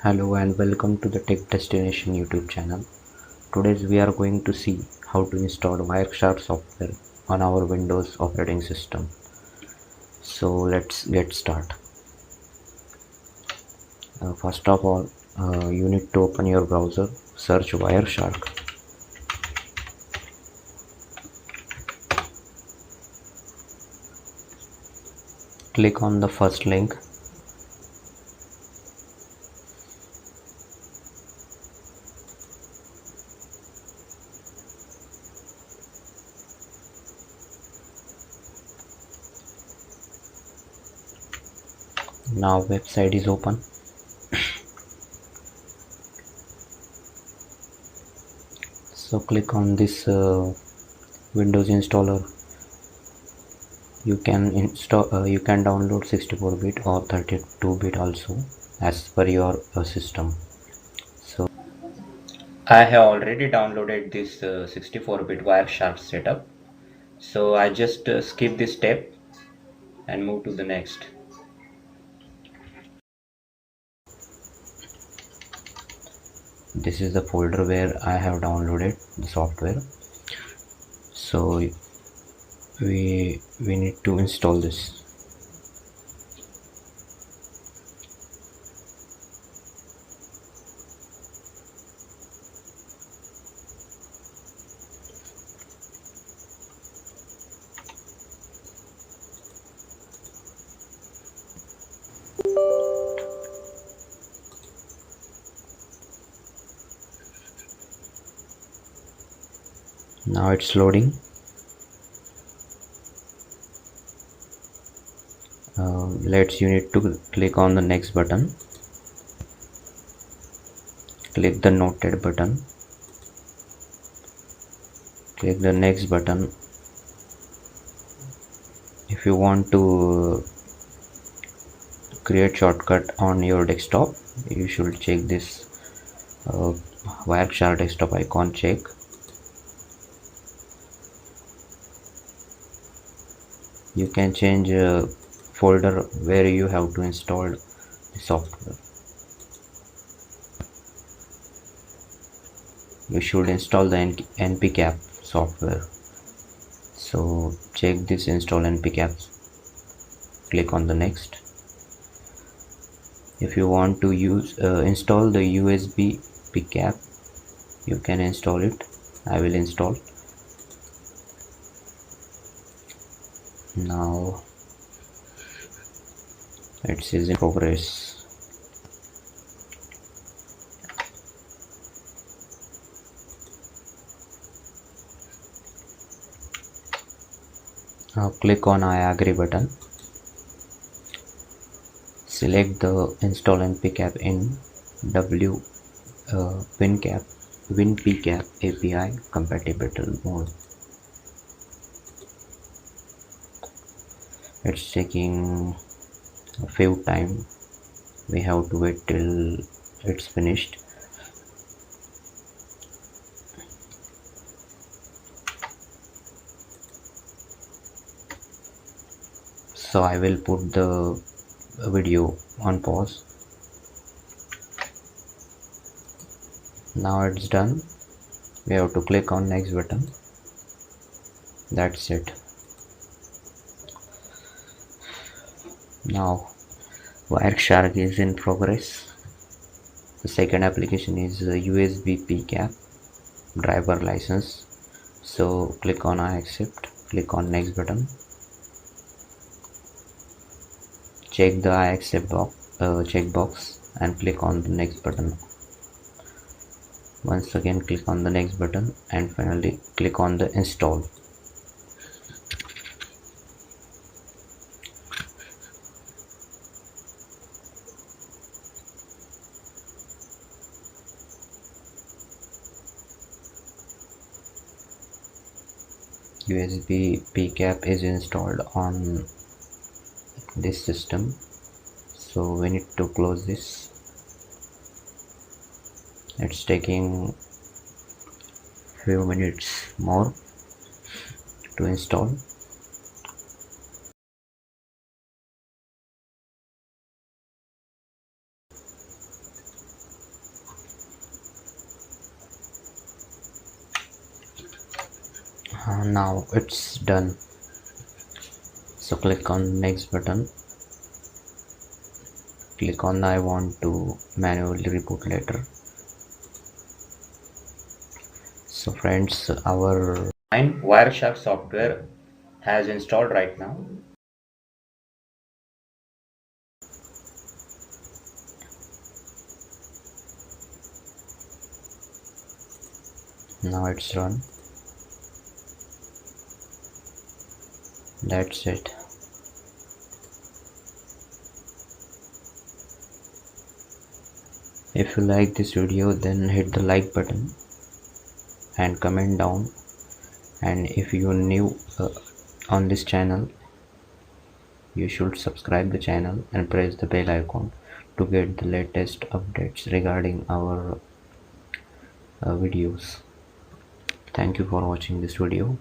Hello and welcome to the Tech Destination YouTube channel. Today we are going to see how to install WireShark software on our Windows operating system. So let's get started. First of all, you need to open your browser, search WireShark. Click on the first link. Now website is open. So click on this Windows installer. You can install. You can download 64-bit or 32-bit also, as per your system. So I have already downloaded this 64-bit WireShark setup. So I just skip this step and move to the next. This is the folder where I have downloaded the software. So we need to install this. Now it's loading. You need to click on the next button. Click the noted button. Click the next button. If you want to create shortcut on your desktop, you should check this WireShark desktop icon. Check. You can change a folder where you have to install the software. You should install the npcap software. So check this install npcap. Click on the next. If you want to install the USB pcap, you can install it. I will install. Now it is in progress. Now click on I agree button. Select the install npcap in WinPcap API compatible mode. It's taking a few time. We have to wait till it's finished. So I will put the video on pause. Now it's done. We have to click on next button. That's it. Now WireShark is in progress. The second application is USB pcap driver license. So click on I accept. Click on next button. Check the I accept checkbox and click on the next button. Once again click on the next button and finally click on the install. USB pcap is installed on this system, so we need to close this. It's taking few minutes more to install. Now it's done, so click on next button, click on I want to manually reboot later. So friends, our WireShark software has installed right now. Now it's run. That's it. If you like this video, then hit the like button and comment down, and if you're new on this channel, you should subscribe the channel and press the bell icon to get the latest updates regarding our videos. Thank you for watching this video.